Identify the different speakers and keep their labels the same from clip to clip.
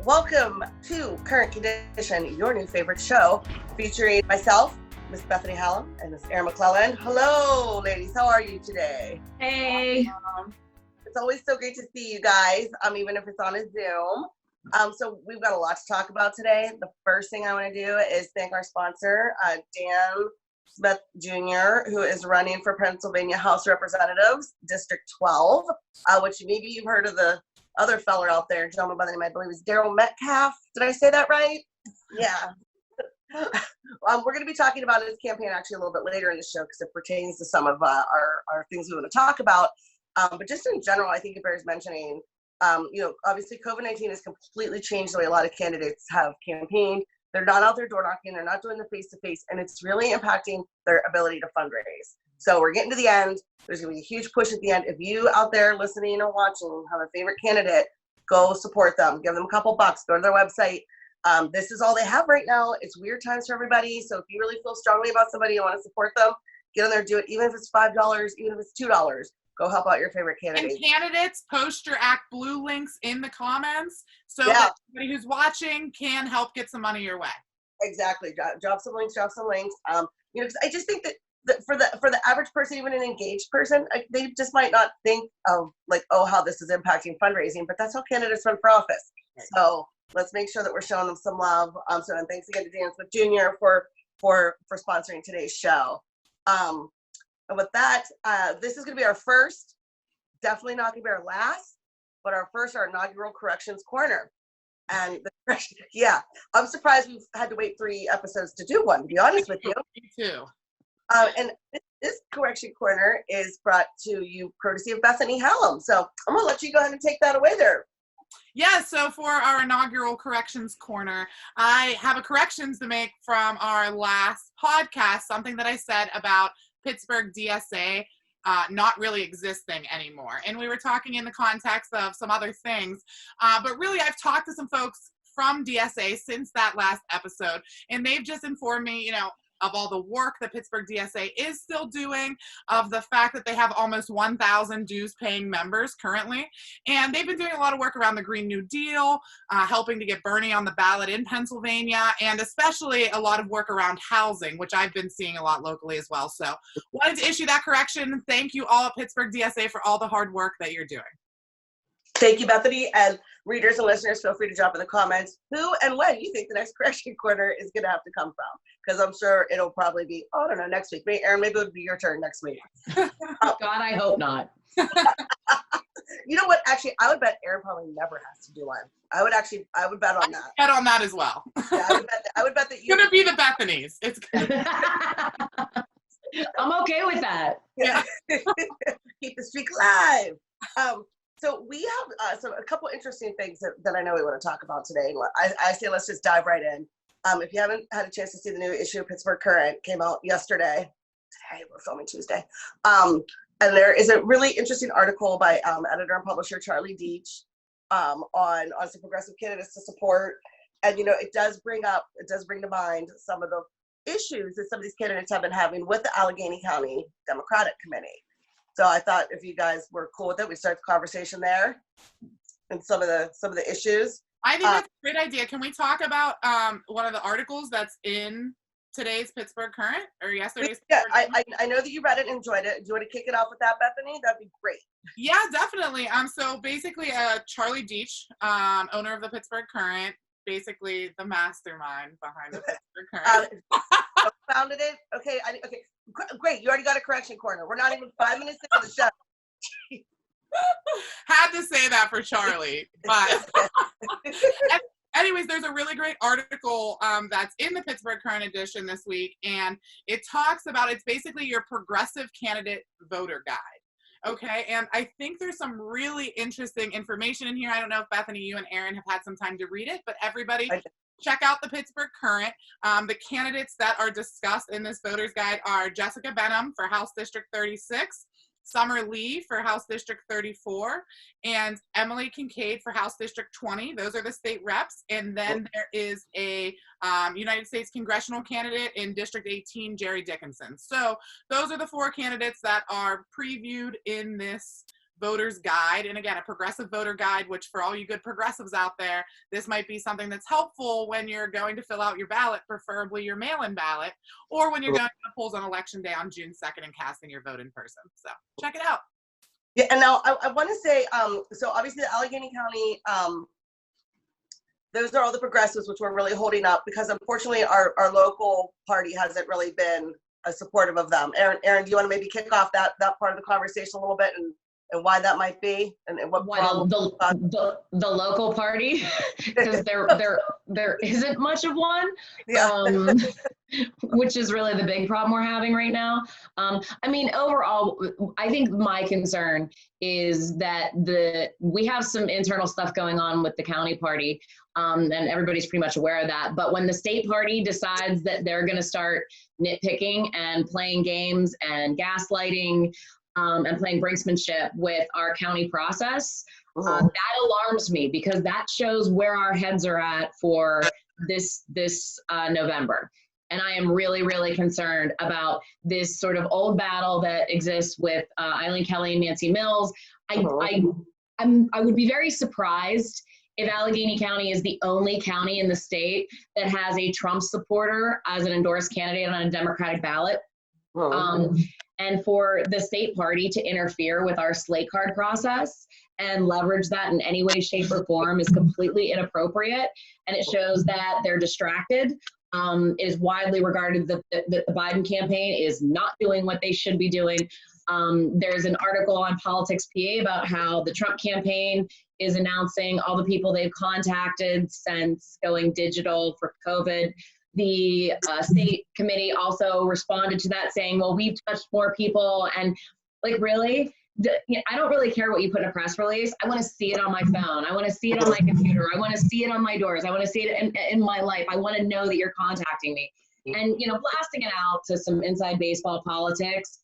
Speaker 1: Welcome to Current Condition, your new favorite show, featuring myself, Miss Bethany Hallam, and Miss Erin McClellan. Hello, ladies. How are you today?
Speaker 2: Hey.
Speaker 1: It's always so great to see you guys, even if it's on a Zoom. So we've got a lot to talk about today. The first thing I want to do is thank our sponsor, Dan Smith Jr., who is running for Pennsylvania House Representatives, District 12, which maybe you've heard of the other fella out there, gentleman by the name, I believe is Daryl Metcalf. Did I say that right? Yeah. We're going to be talking about his campaign actually a little bit later in the show because it pertains to some of our things we want to talk about. But just in general, I think it bears mentioning, obviously COVID-19 has completely changed the way a lot of candidates have campaigned. They're not out there door knocking. They're not doing the face-to-face, and it's really impacting their ability to fundraise. So we're getting to the end. There's going to be a huge push at the end. If you out there listening or watching have a favorite candidate, go support them. Give them a couple bucks. Go to their website. This is all they have right now. It's weird times for everybody. So if you really feel strongly about somebody and want to support them, get on there, do it. Even if it's $5, even if it's $2, go help out your favorite candidate.
Speaker 2: And candidates, post your Act Blue links in the comments so that somebody who's watching can help get some money your way. Exactly.
Speaker 1: Drop some links. I just think that for the average person, even an engaged person, they just might not think of how this is impacting fundraising, but that's how candidates run for office. Right. So let's make sure that we're showing them some love. And thanks again to Dan Smith Jr. for sponsoring today's show. And with that, this is going to be our first, definitely not going to be our last, but our inaugural Corrections Corner. And I'm surprised we've had to wait 3 episodes to do one, to be honest with you.
Speaker 2: Me too.
Speaker 1: And this Correction Corner is brought to you courtesy of Bethany Hallam. So I'm going to let you go ahead and take that away there.
Speaker 2: Yeah, so for our inaugural Corrections Corner, I have a corrections to make from our last podcast, something that I said about Pittsburgh DSA not really existing anymore. And we were talking in the context of some other things, but really I've talked to some folks from DSA since that last episode, and they've just informed me, of all the work that Pittsburgh DSA is still doing, of the fact that they have almost 1,000 dues-paying members currently. And they've been doing a lot of work around the Green New Deal, helping to get Bernie on the ballot in Pennsylvania, and especially a lot of work around housing, which I've been seeing a lot locally as well. So wanted to issue that correction. Thank you all at Pittsburgh DSA for all the hard work that you're doing.
Speaker 1: Thank you, Bethany. And readers and listeners, feel free to drop in the comments who and when you think the next Correction Corner is going to have to come from. Because I'm sure it'll probably be, next week. Erin, maybe it'll be your turn next week.
Speaker 3: God, I hope not.
Speaker 1: You know what? Actually, I would bet Erin probably never has to do one. I would bet on that.
Speaker 2: Bet on that as well.
Speaker 1: Yeah, I would bet that
Speaker 2: you're going to be the Bethany's. It's good.
Speaker 3: I'm okay with that.
Speaker 1: Yeah. Keep the streak alive. So we have a couple interesting things that I know we want to talk about today. I say let's just dive right in. If you haven't had a chance to see the new issue of Pittsburgh Current, came out yesterday. Today, we're filming Tuesday. And there is a really interesting article by editor and publisher Charlie Deitch on some progressive candidates to support. And, it does bring to mind some of the issues that some of these candidates have been having with the Allegheny County Democratic Committee. So I thought if you guys were cool with it, we'd start the conversation there and some of the issues.
Speaker 2: I think that's a great idea. Can we talk about one of the articles that's in today's Pittsburgh Current or yesterday's?
Speaker 1: Yeah, I know that you read it and enjoyed it. Do you want to kick it off with that, Bethany? That'd be great.
Speaker 2: Yeah, definitely. So basically, Charlie Deitch, owner of the Pittsburgh Current, basically the mastermind behind the Pittsburgh Current.
Speaker 1: Founded it. Okay, okay. Great. You already got a Correction Corner. We're not even 5 minutes into the show.
Speaker 2: Had to say that for Charlie. But anyways, there's a really great article that's in the Pittsburgh Current edition this week, and it talks about, it's basically your progressive candidate voter guide. Okay, and I think there's some really interesting information in here. I don't know if Bethany, you and Erin have had some time to read it, but everybody check out the Pittsburgh Current. The candidates that are discussed in this voter's guide are Jessica Benham for House District 36, Summer Lee for House District 34, and Emily Kincaid for House District 20. Those are the state reps. And then there is a United States congressional candidate in District 18, Jerry Dickinson. So those are the 4 candidates that are previewed in this voter's guide. And again, a progressive voter guide, which for all you good progressives out there, this might be something that's helpful when you're going to fill out your ballot, preferably your mail-in ballot, or when you're going to the polls on election day on June 2nd and casting your vote in person. So check it out.
Speaker 1: Yeah, and now I want to say, so obviously the Allegheny County, those are all the progressives, which we're really holding up, because unfortunately our local party hasn't really been supportive of them. Aaron, do you want to maybe kick off that part of the conversation a little bit, and why that might be, and what
Speaker 3: the local party, because there isn't much of one.
Speaker 1: Yeah.
Speaker 3: Which is really the big problem we're having right now. I mean, overall, I think my concern is that we have some internal stuff going on with the county party, and everybody's pretty much aware of that. But when the state party decides that they're going to start nitpicking and playing games and gaslighting and playing brinksmanship with our county process, that alarms me, because that shows where our heads are at for this November. And I am really, really concerned about this sort of old battle that exists with Eileen Kelly and Nancy Mills. I would be very surprised if Allegheny County is the only county in the state that has a Trump supporter as an endorsed candidate on a Democratic ballot. And for the state party to interfere with our slate card process and leverage that in any way, shape, or form is completely inappropriate. And it shows that they're distracted. It is widely regarded that the Biden campaign is not doing what they should be doing. There's an article on Politics PA about how the Trump campaign is announcing all the people they've contacted since going digital for COVID. The state committee also responded to that saying, well, we've touched more people. And like, really? I don't really care what you put in a press release. I want to see it on my phone. I want to see it on my computer. I want to see it on my doors. I want to see it in my life. I want to know that you're contacting me. And, blasting it out to some inside baseball politics,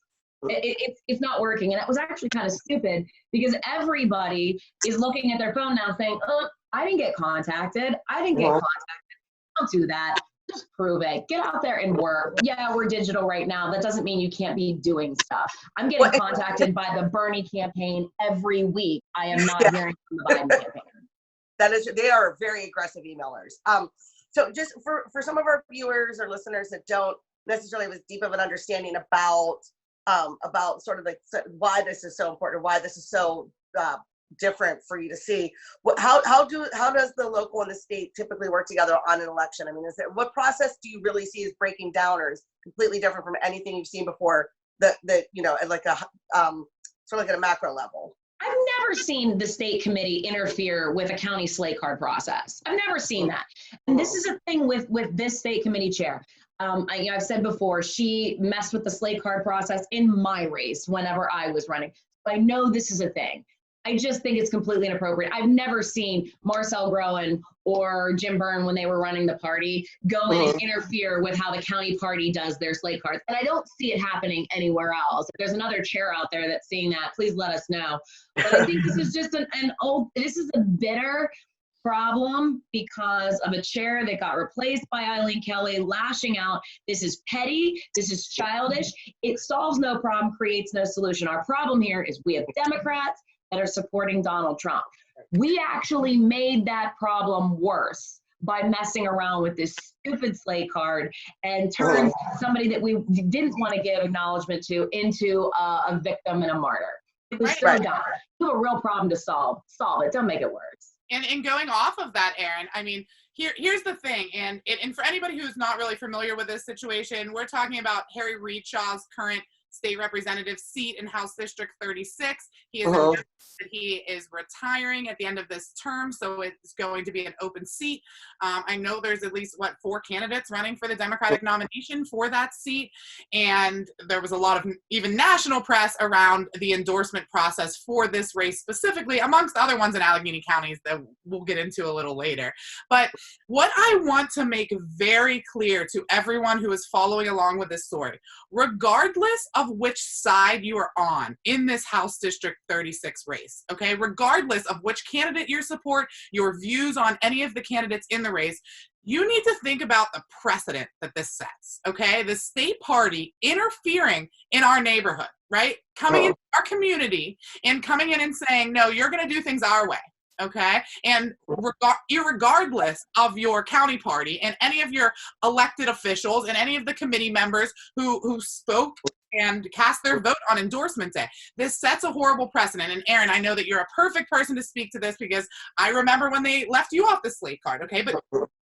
Speaker 3: it's not working. And it was actually kind of stupid, because everybody is looking at their phone now saying, oh, I didn't get contacted. I didn't get contacted. Don't do that. Just prove it. Get out there and work. Yeah, we're digital right now. That doesn't mean you can't be doing stuff. I'm getting contacted by the Bernie campaign every week. I am not hearing from the Biden campaign.
Speaker 1: They are very aggressive emailers. So just for some of our viewers or listeners that don't necessarily have as deep of an understanding about sort of like why this is so important, why this is so different for you to see, how does the local and the state typically work together on an election? I mean, what process do you really see as breaking down, or is completely different from anything you've seen before, at like a sort of like at a macro level?
Speaker 3: I've never seen the state committee interfere with a county slate card process. I've never seen that. And this is a thing with this state committee chair. I've said before, she messed with the slate card process in my race whenever I was running. So I know this is a thing. I just think it's completely inappropriate. I've never seen Marcel Groen or Jim Byrne, when they were running the party, go in and interfere with how the county party does their slate cards. And I don't see it happening anywhere else. If there's another chair out there that's seeing that, please let us know. But I think this is just this is a bitter problem because of a chair that got replaced by Eileen Kelly lashing out. This is petty. This is childish. It solves no problem, creates no solution. Our problem here is we have Democrats that are supporting Donald Trump. We actually made that problem worse by messing around with this stupid slate card and turned somebody that we didn't want to give acknowledgement to into a victim and a martyr. It was so dumb. You have a real problem to solve. Solve it. Don't make it worse.
Speaker 2: And going off of that, Aaron, I mean, here's the thing, and for anybody who's not really familiar with this situation, we're talking about Harry Reedshaw's current state representative seat in House District 36. He has announced that he is retiring at the end of this term, so it's going to be an open seat. I know there's at least, 4 candidates running for the Democratic nomination for that seat, and there was a lot of even national press around the endorsement process for this race specifically, amongst other ones in Allegheny counties that we'll get into a little later. But what I want to make very clear to everyone who is following along with this story, regardless of of which side you are on in this House District 36 race, okay? Regardless of which candidate you support, your views on any of the candidates in the race, you need to think about the precedent that this sets, okay? The state party interfering in our neighborhood, right? Coming into our community and coming in and saying, no, you're going to do things our way. Okay, and irregardless of your county party and any of your elected officials and any of the committee members who spoke and cast their vote on endorsement day, this sets a horrible precedent. And Aaron, I know that you're a perfect person to speak to this because I remember when they left you off the slate card. Okay, but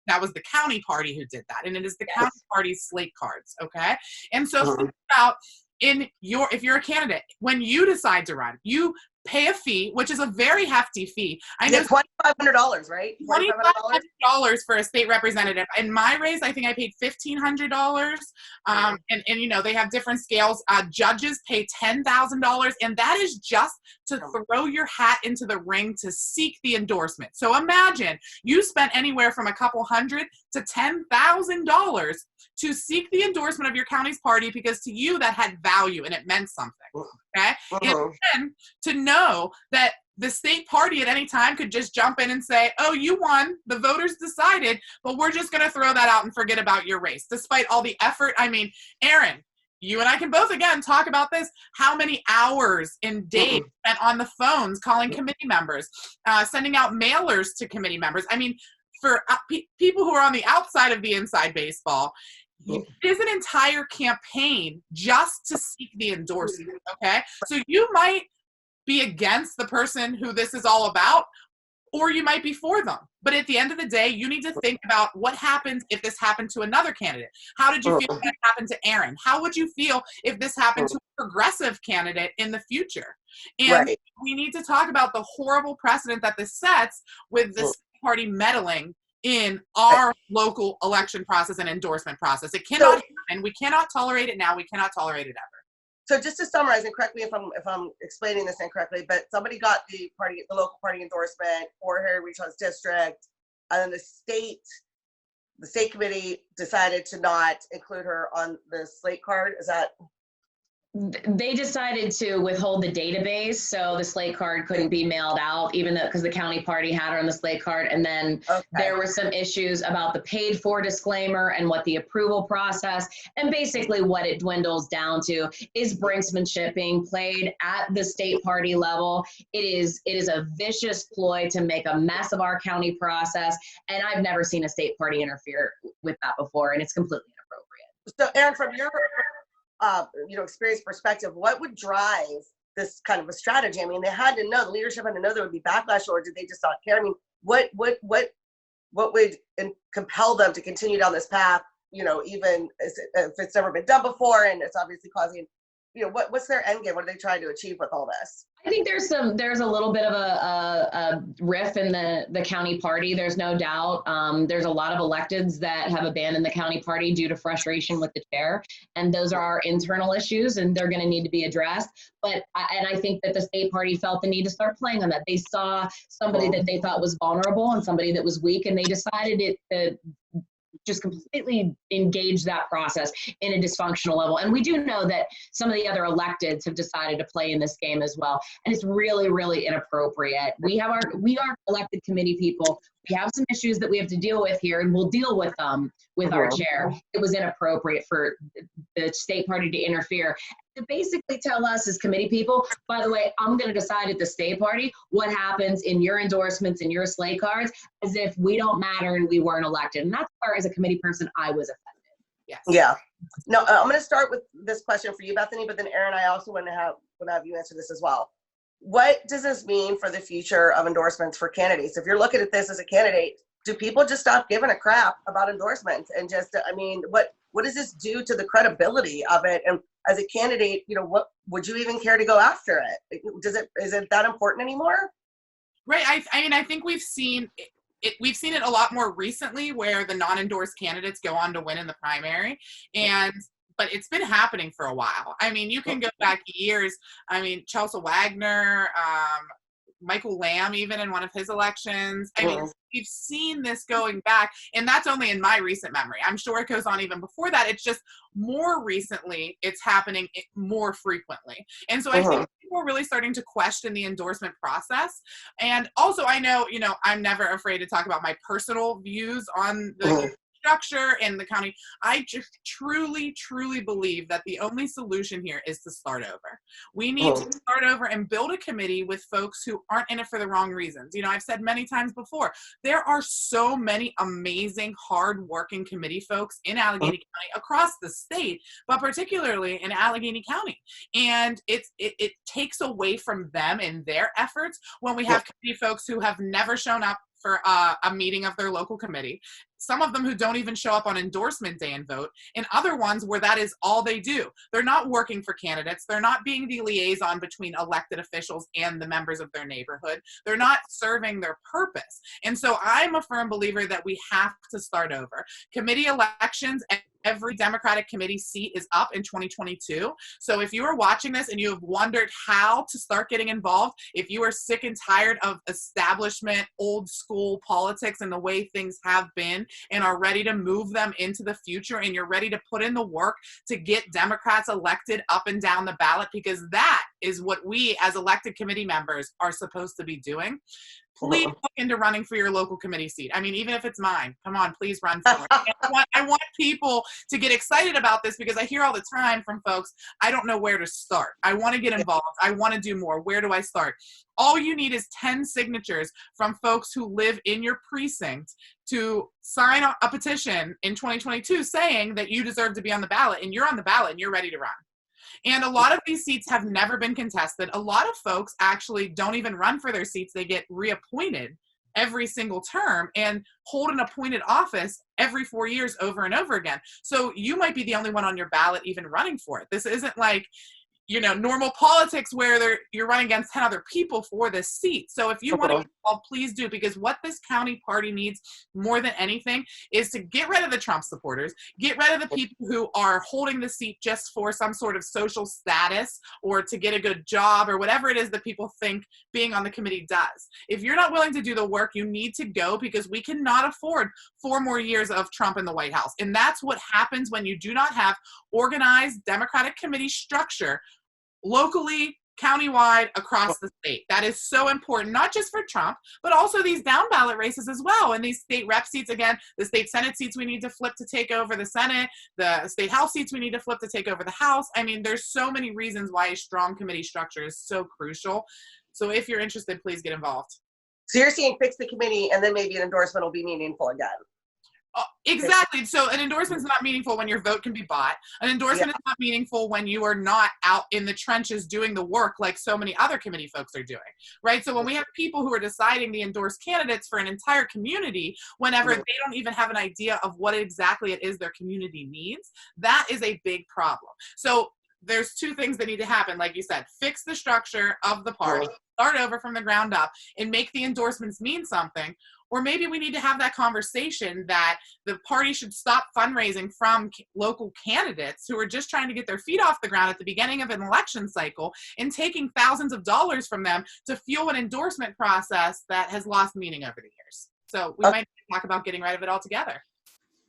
Speaker 2: that was the county party who did that, and it is the county party's slate cards. Okay, and so think about if you're a candidate, when you decide to run, you pay a fee, which is a very hefty fee. I know
Speaker 1: $2,500, right?
Speaker 2: $2,500 for a state representative. In my race, I think I paid $1,500. And you know, they have different scales. Judges pay $10,000, and that is just to throw your hat into the ring to seek the endorsement. So imagine you spent anywhere from a couple hundred to $10,000 to seek the endorsement of your county's party because to you that had value and it meant something. Okay, and then to know that the state party at any time could just jump in and say, oh, you won, the voters decided, but we're just going to throw that out and forget about your race, despite all the effort. I mean, Aaron, you and I can both, again, talk about this, how many hours and days spent on the phones calling committee members, sending out mailers to committee members. I mean, for people who are on the outside of the inside baseball, it is an entire campaign just to seek the endorsement, okay? So you might be against the person who this is all about, or you might be for them. But at the end of the day, you need to think about what happens if this happened to another candidate. How did you feel when it happened to Aaron? How would you feel if this happened to a progressive candidate in the future? And we need to talk about the horrible precedent that this sets with this party meddling in our local election process and endorsement process. It cannot happen. We cannot tolerate it now. We cannot tolerate it ever.
Speaker 1: So just to summarize, and correct me if I'm explaining this incorrectly, but somebody got the local party endorsement for Harry Reid's district, and then the state committee decided to not include her on the slate card. Is that?
Speaker 3: They decided to withhold the database, so the slate card couldn't be mailed out, even though because the county party had her on the slate card. And then there were some issues about the paid for disclaimer and what the approval process, and basically what it dwindles down to is brinksmanship being played at the state party level. It is a vicious ploy to make a mess of our county process, and I've never seen a state party interfere with that before, and it's completely inappropriate.
Speaker 1: So Aaron, from your experience perspective, what would drive this kind of a strategy? I mean, they had to know, the leadership had to know there would be backlash, or did they just not care? I mean, what would compel them to continue down this path, even if it's never been done before and it's obviously causing, what's their end game? What are they trying to achieve with all this?
Speaker 3: I think there's a little bit of a riff in the county party. There's no doubt. There's a lot of electeds that have abandoned the county party due to frustration with the chair, and those are our internal issues, and they're going to need to be addressed. But I think that the state party felt the need to start playing on that. They saw somebody that they thought was vulnerable and somebody that was weak, and they decided to just completely engage that process in a dysfunctional level. And we do know that some of the other electeds have decided to play in this game as well. And it's really, really inappropriate. We are elected committee people. We have some issues that we have to deal with here, and we'll deal with them with our chair. It was inappropriate for the state party to interfere. To basically tell us as committee people, by the way, I'm going to decide at the state party what happens in your endorsements and your slate cards, as if we don't matter and we weren't elected. And that's where, as a committee person, I was offended.
Speaker 2: Yes.
Speaker 1: Yeah. No, I'm going to start with this question for you, Bethany, but then Aaron, I also want to have you answer this as well. What does this mean for the future of endorsements for candidates? If you're looking at this as a candidate, do people just stop giving a crap about endorsements and just, what does this do to the credibility of it? And as a candidate, what would you even care to go after it? Is it that important anymore?
Speaker 2: Right. I think we've seen it a lot more recently, where the non-endorsed candidates go on to win in the primary, but it's been happening for a while. I mean, you can go back years. I mean, Chelsea Wagner, Michael Lamb, even in one of his elections. I mean, we've seen this going back, and that's only in my recent memory. I'm sure it goes on even before that. It's just more recently, it's happening more frequently. And so I think people are really starting to question the endorsement process. And also, I know, I'm never afraid to talk about my personal views on the structure in the county. I just truly believe that the only solution here is to start over. We need to start over and build a committee with folks who aren't in it for the wrong reasons. I've said many times before, there are so many amazing, hard-working committee folks in Allegheny County, across the state, but particularly in Allegheny County. And it takes away from them and their efforts when we have committee folks who have never shown up for a meeting of their local committee. Some of them who don't even show up on endorsement day and vote, and other ones where that is all they do. They're not working for candidates. They're not being the liaison between elected officials and the members of their neighborhood. They're not serving their purpose. And so I'm a firm believer that we have to start over. Committee elections, every Democratic committee seat is up in 2022. So if you are watching this and you have wondered how to start getting involved, if you are sick and tired of establishment, old school politics and the way things have been, and are ready to move them into the future, and you're ready to put in the work to get Democrats elected up and down the ballot, because that is what we as elected committee members are supposed to be doing, please look into running for your local committee seat. I mean, even if it's mine, come on, please run for it. I want people to get excited about this, because I hear all the time from folks, I don't know where to start. I want to get involved. I want to do more. Where do I start? All you need is 10 signatures from folks who live in your precinct to sign a petition in 2022 saying that you deserve to be on the ballot, and you're on the ballot and you're ready to run. And a lot of these seats have never been contested. A lot of folks actually don't even run for their seats. They get reappointed every single term and hold an appointed office every 4 years over and over again. So you might be the only one on your ballot even running for it. This isn't like, normal politics where you're running against 10 other people for this seat. So if you want to get involved, please do, because what this county party needs more than anything is to get rid of the Trump supporters, get rid of the people who are holding the seat just for some sort of social status or to get a good job or whatever it is that people think being on the committee does. If you're not willing to do the work, you need to go, because we cannot afford 4 more years of Trump in the White House. And that's what happens when you do not have organized Democratic committee structure locally, countywide, across the state. That is so important, not just for Trump, but also these down ballot races as well. And these state rep seats, again, the state Senate seats we need to flip to take over the Senate, the state House seats we need to flip to take over the House. I mean, there's so many reasons why a strong committee structure is so crucial. So if you're interested, please get involved.
Speaker 1: So you're saying fix the committee and then maybe an endorsement will be meaningful again.
Speaker 2: Exactly. So an endorsement is not meaningful when your vote can be bought. An endorsement is not meaningful when you are not out in the trenches doing the work like so many other committee folks are doing, right? So when we have people who are deciding the endorsed candidates for an entire community, whenever they don't even have an idea of what exactly it is their community needs, that is a big problem. So there's 2 things that need to happen. Like you said, fix the structure of the party, start over from the ground up, and make the endorsements mean something. Or maybe we need to have that conversation that the party should stop fundraising from local candidates who are just trying to get their feet off the ground at the beginning of an election cycle and taking thousands of dollars from them to fuel an endorsement process that has lost meaning over the years. So we might talk about getting rid of it altogether.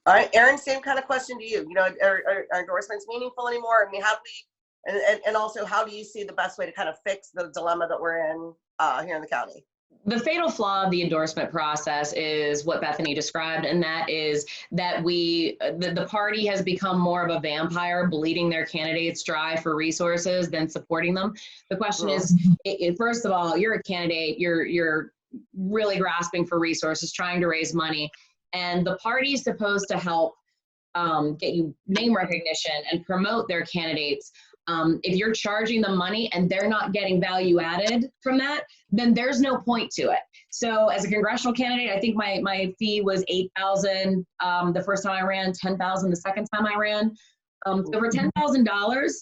Speaker 1: All right, Erin, same kind of question to you. Are endorsements meaningful anymore? I mean, how do we, and also how do you see the best way to kind of fix the dilemma that we're in here in the county?
Speaker 3: The fatal flaw of the endorsement process is what Bethany described, and that is that the party has become more of a vampire, bleeding their candidates dry for resources than supporting them. The question is, first of all, you're a candidate, you're really grasping for resources, trying to raise money, and the party is supposed to help get you name recognition and promote their candidates. If you're charging them money and they're not getting value added from that, then there's no point to it. So as a congressional candidate, I think my fee was $8,000 the first time I ran, $10,000 the second time I ran. So for $10,000,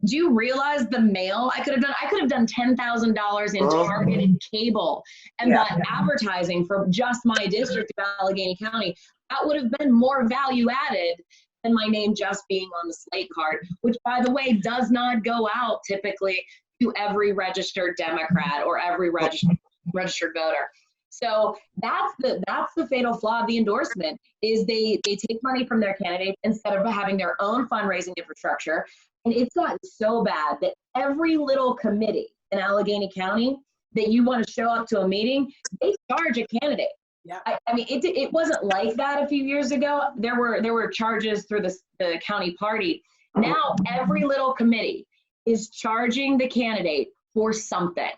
Speaker 3: do you realize the mail I could have done $10,000 in targeted cable and that advertising for just my district of Allegheny County? That would have been more value added than my name just being on the slate card, which, by the way, does not go out typically to every registered Democrat or every registered registered voter. So that's the fatal flaw of the endorsement, is they take money from their candidates instead of having their own fundraising infrastructure. And it's gotten so bad that every little committee in Allegheny County that you want to show up to a meeting, they charge a candidate.
Speaker 2: Yeah.
Speaker 3: I mean, it wasn't like that a few years ago. There were charges through the county party. Now every little committee is charging the candidate for something.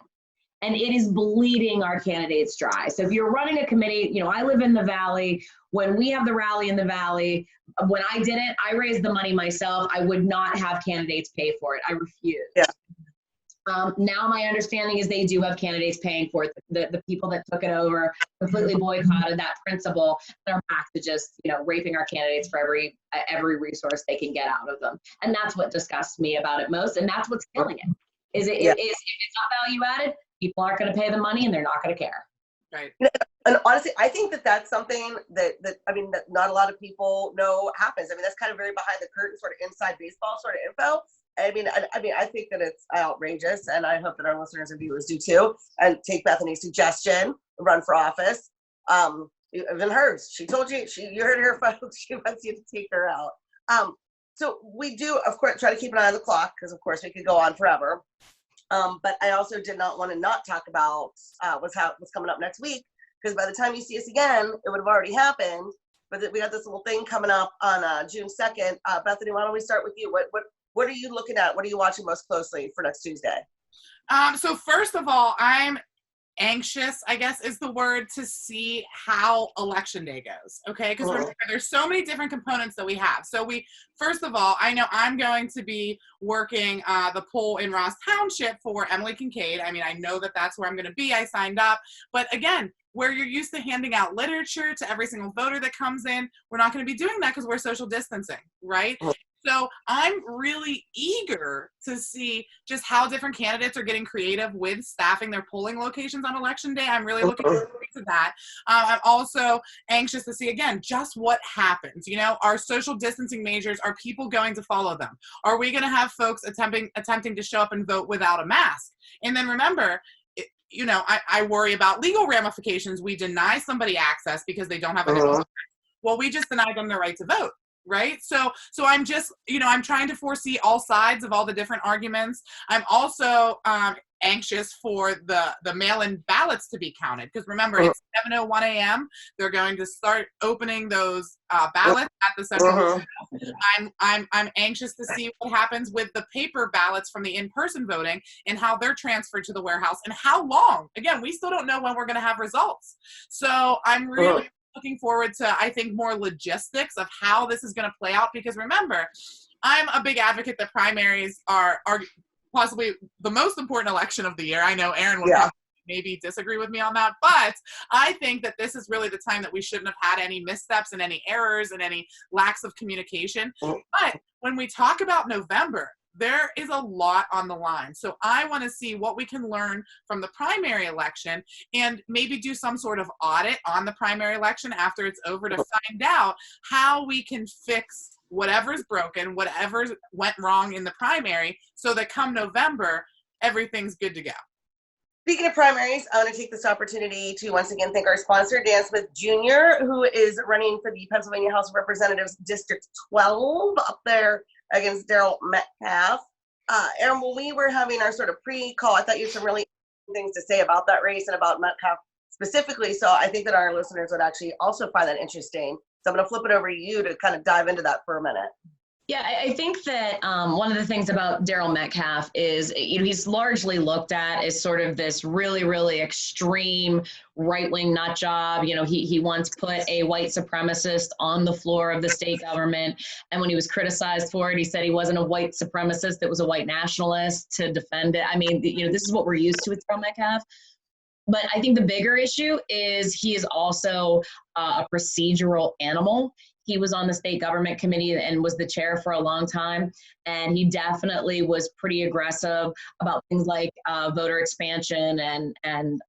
Speaker 3: And it is bleeding our candidates dry. So if you're running a committee, you know, I live in the Valley. When we have the rally in the Valley, when I did it, I raised the money myself. I would not have candidates pay for it. I refuse.
Speaker 1: Yeah.
Speaker 3: Now my understanding is they do have candidates paying for it. The people that took it over completely boycotted that principle. They're back to just, you know, raping our candidates for every resource they can get out of them. And that's what disgusts me about it most. And that's what's killing it. If it's not value added, people aren't going to pay the money and they're not going to care.
Speaker 2: Right.
Speaker 1: And honestly, I think that that's something that not a lot of people know happens. I mean, that's kind of very behind the curtain, sort of inside baseball sort of info. I think that it's outrageous, and I hope that our listeners and viewers do too. And take Bethany's suggestion, run for office. Even hers, she told you, you heard her, folks. She wants you to take her out. So we do, of course, try to keep an eye on the clock, because of course we could go on forever. But I also did not want to not talk about what's coming up next week, because by the time you see us again, it would have already happened. But we got this little thing coming up on June 2nd. Bethany, why don't we start with you? What are you looking at? What are you watching most closely for next Tuesday?
Speaker 2: So first of all, I'm anxious, I guess is the word, to see how election day goes. Okay, because remember, there's so many different components that we have. So first of all, I know I'm going to be working the poll in Ross Township for Emily Kincaid. I mean, I know that that's where I'm going to be. I signed up, but again, where you're used to handing out literature to every single voter that comes in, we're not going to be doing that because we're social distancing, right? So I'm really eager to see just how different candidates are getting creative with staffing their polling locations on election day. I'm really looking forward to that. I'm also anxious to see, again, just what happens. You know, our social distancing measures, are people going to follow them? Are we going to have folks attempting to show up and vote without a mask? And then remember, you know, I worry about legal ramifications. We deny somebody access because they don't have an well, we just denied them the right to vote. Right. So I'm just, you know, I'm trying to foresee all sides of all the different arguments. I'm also anxious for the mail-in ballots to be counted, because remember, it's 7:01 a.m. They're going to start opening those ballots at the central. I'm anxious to see what happens with the paper ballots from the in-person voting and how they're transferred to the warehouse and how long. Again, we still don't know when we're going to have results. So I'm really looking forward to, I think, more logistics of how this is going to play out, because remember, I'm a big advocate that primaries are possibly the most important election of the year. I know Aaron will maybe disagree with me on that, but I think that this is really the time that we shouldn't have had any missteps and any errors and any lacks of communication. But when we talk about November, there is a lot on the line. So I want to see what we can learn from the primary election and maybe do some sort of audit on the primary election after it's over to find out how we can fix whatever's broken, whatever went wrong in the primary, so that come November, everything's good to go.
Speaker 1: Speaking of primaries, I want to take this opportunity to once again thank our sponsor, Dan Smith Jr., who is running for the Pennsylvania House of Representatives District 12 up there against Daryl Metcalf. Aaron, when we were having our sort of pre-call, I thought you had some really things to say about that race and about Metcalf specifically. So I think that our listeners would actually also find that interesting. So I'm going to flip it over to you to kind of dive into that for a minute.
Speaker 3: Yeah, I think that one of the things about Daryl Metcalf is, you know, he's largely looked at as sort of this really, really extreme right-wing nut job. You know, he once put a white supremacist on the floor of the state government. And when he was criticized for it, he said he wasn't a white supremacist, it was a white nationalist to defend it. I mean, you know, this is what we're used to with Daryl Metcalf. But I think the bigger issue is he is also a procedural animal. He was on the state government committee and was the chair for a long time. And he definitely was pretty aggressive about things like voter expansion and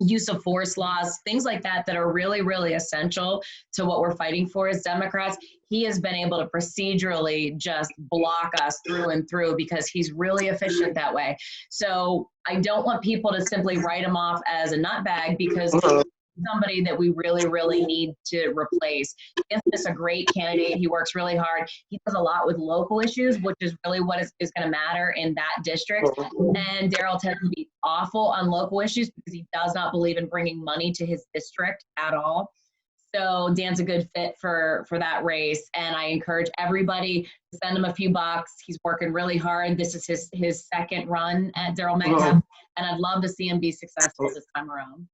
Speaker 3: use of force laws, things like that, that are really, really essential to what we're fighting for as Democrats. He has been able to procedurally just block us through and through because he's really efficient that way. So I don't want people to simply write him off as a nutbag because he's somebody that we really, really need to replace. He's a great candidate. He works really hard. He does a lot with local issues, which is really what is going to matter in that district. And Daryl tends to be awful on local issues because he does not believe in bringing money to his district at all. So Dan's a good fit for that race. And I encourage everybody to send him a few bucks. He's working really hard. This is his second run at Daryl Metcalf. And I'd love to see him be successful this time around.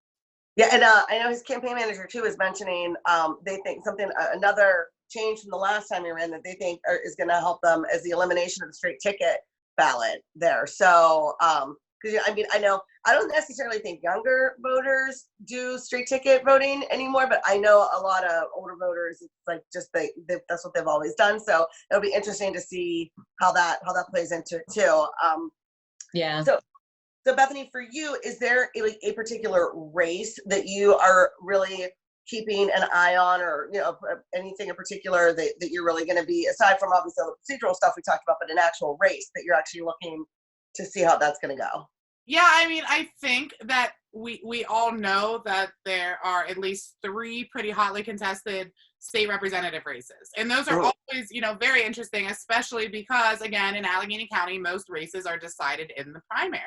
Speaker 1: Yeah, and I know his campaign manager too is mentioning they think another change from the last time he ran that they think is going to help them is the elimination of the straight ticket ballot there. So, because I know I don't necessarily think younger voters do straight ticket voting anymore, but I know a lot of older voters. It's like just that's what they've always done. So it'll be interesting to see how that plays into it too.
Speaker 3: Yeah.
Speaker 1: So Bethany, for you, is there a particular race that you are really keeping an eye on, or anything in particular that you're really going to be, aside from obviously the procedural stuff we talked about, but an actual race that you're actually looking to see how that's going to go?
Speaker 2: Yeah, I mean, I think that we all know that there are at least 3 pretty hotly contested state representative races. And those are always, very interesting, especially because, again, in Allegheny County, most races are decided in the primary.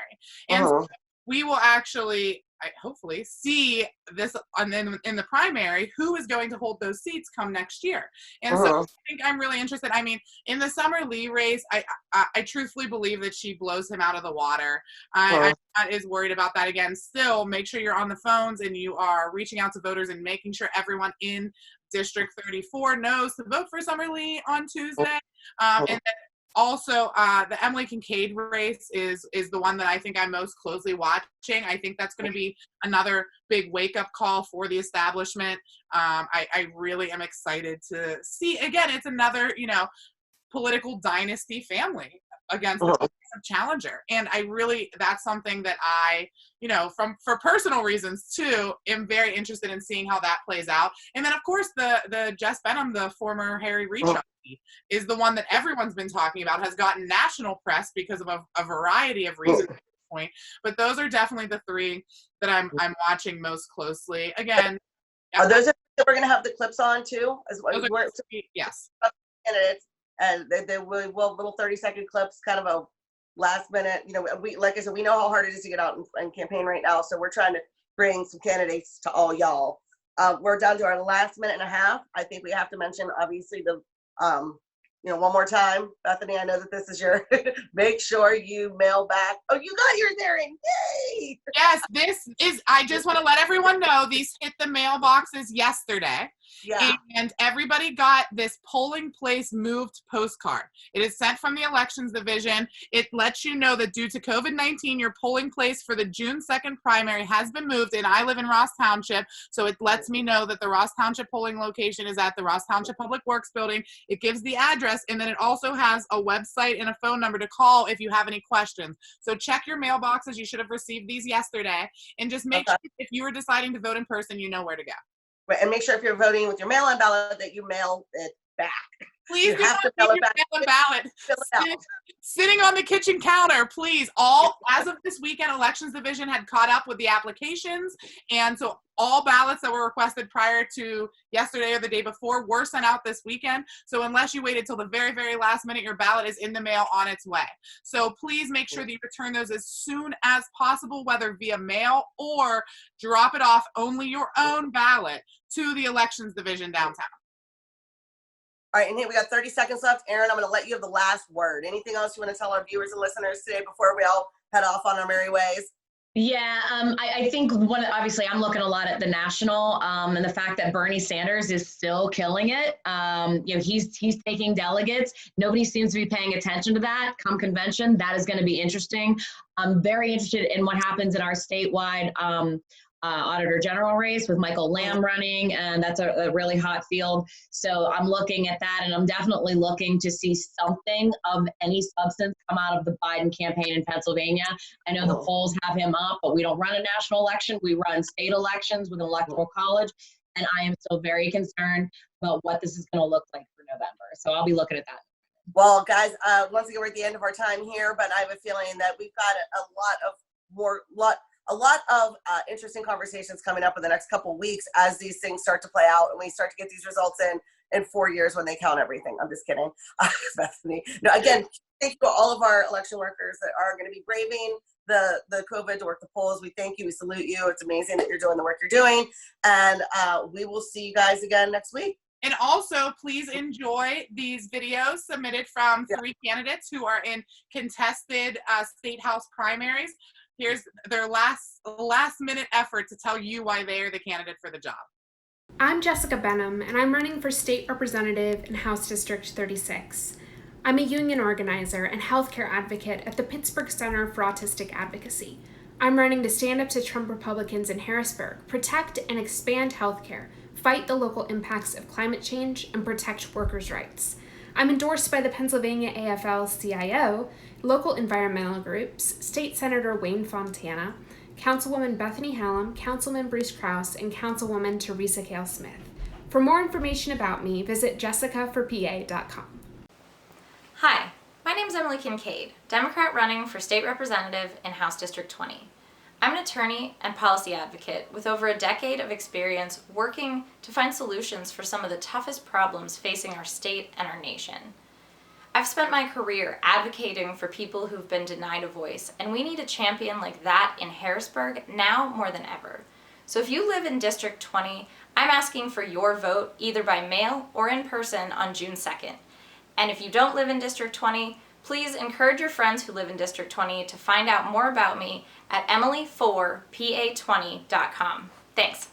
Speaker 2: And so we will actually, hopefully, see this in the primary, who is going to hold those seats come next year. And so I think I'm really interested. I mean, in the Summer Lee race, I truthfully believe that she blows him out of the water. I'm not as worried about that. Again, still, make sure you're on the phones and you are reaching out to voters and making sure everyone in District 34 knows to vote for Summer Lee on Tuesday. And then also, the Emily Kincaid race is the one that I think I'm most closely watching. I think that's going to be another big wake-up call for the establishment. I really am excited to see. Again, it's another, political dynasty family against the challenger. And that's something that I, for personal reasons too, am very interested in seeing how that plays out. And then of course the Jess Benham, the former Harry Reid is the one that everyone's been talking about, has gotten national press because of a variety of reasons at this point. But those are definitely the 3 that I'm watching most closely. Again,
Speaker 1: are those that we're going to have the clips on too?
Speaker 2: Yes.
Speaker 1: Candidates, and they will little 30-second clips, kind of a last minute. Like I said, we know how hard it is to get out and campaign right now, so we're trying to bring some candidates to all y'all. We're down to our last minute and a half. I think we have to mention obviously the one more time, Bethany, I know that this is your make sure you mail back. Oh, you got yours, Erin. Yay!
Speaker 2: Yes, I just want to let everyone know these hit the mailboxes yesterday.
Speaker 1: Yeah.
Speaker 2: And everybody got this polling place moved postcard. It is sent from the elections division. It lets you know that due to COVID-19, your polling place for the June 2nd primary has been moved, and I live in Ross Township, so it lets me know that the Ross Township polling location is at the Ross Township Public Works Building. It gives the address, and then it also has a website and a phone number to call if you have any questions. So check your mailboxes. You should have received these yesterday, and just make sure if you are deciding to vote in person, you know where to go.
Speaker 1: Right, and make sure if you're voting with your mail-in ballot that you mail it back.
Speaker 2: Please do not leave your mail-in ballot sitting on the kitchen counter, please. As of this weekend, Elections Division had caught up with the applications, and so all ballots that were requested prior to yesterday or the day before were sent out this weekend. So unless you waited till the very, very last minute, your ballot is in the mail on its way. So please make sure that you return those as soon as possible, whether via mail or drop it off only your own ballot to the Elections Division downtown.
Speaker 1: All right, and here we got 30 seconds left. Erin, I'm going to let you have the last word. Anything else you want to tell our viewers and listeners today before we all head off on our merry ways?
Speaker 3: Yeah, I think obviously I'm looking a lot at the national and the fact that Bernie Sanders is still killing it. He's taking delegates. Nobody seems to be paying attention to that. Come convention, that is going to be interesting. I'm very interested in what happens in our statewide Auditor General race with Michael Lamb running, and that's a really hot field. So I'm looking at that, and I'm definitely looking to see something of any substance come out of the Biden campaign in Pennsylvania. I know the polls have him up, but we don't run a national election. We run state elections with an electoral college, and I am still very concerned about what this is going to look like for November. So I'll be looking at that.
Speaker 1: Well, guys, once again, we're at the end of our time here, but I have a feeling that we've got a lot of interesting conversations coming up in the next couple of weeks as these things start to play out and we start to get these results in 4 years when they count everything. I'm just kidding. Bethany. No, again, thank you to all of our election workers that are going to be braving the COVID to work the polls. We thank you. We salute you. It's amazing that you're doing the work you're doing. And we will see you guys again next week.
Speaker 2: And also, please enjoy these videos submitted from 3 candidates who are in contested state house primaries. Here's their last minute effort to tell you why they are the candidate for the job.
Speaker 4: I'm Jessica Benham, and I'm running for state representative in House District 36. I'm a union organizer and healthcare advocate at the Pittsburgh Center for Autistic Advocacy. I'm running to stand up to Trump Republicans in Harrisburg, protect and expand healthcare, fight the local impacts of climate change, and protect workers' rights. I'm endorsed by the Pennsylvania AFL-CIO, local environmental groups, State Senator Wayne Fontana, Councilwoman Bethany Hallam, Councilman Bruce Krause, and Councilwoman Teresa Kale Smith. For more information about me, visit jessicaforpa.com.
Speaker 5: Hi, my name is Emily Kincaid, Democrat running for state representative in House District 20. I'm an attorney and policy advocate with over a decade of experience working to find solutions for some of the toughest problems facing our state and our nation. I've spent my career advocating for people who've been denied a voice, and we need a champion like that in Harrisburg now more than ever. So if you live in District 20, I'm asking for your vote either by mail or in person on June 2nd. And if you don't live in District 20, please encourage your friends who live in District 20 to find out more about me at emily4pa20.com. Thanks.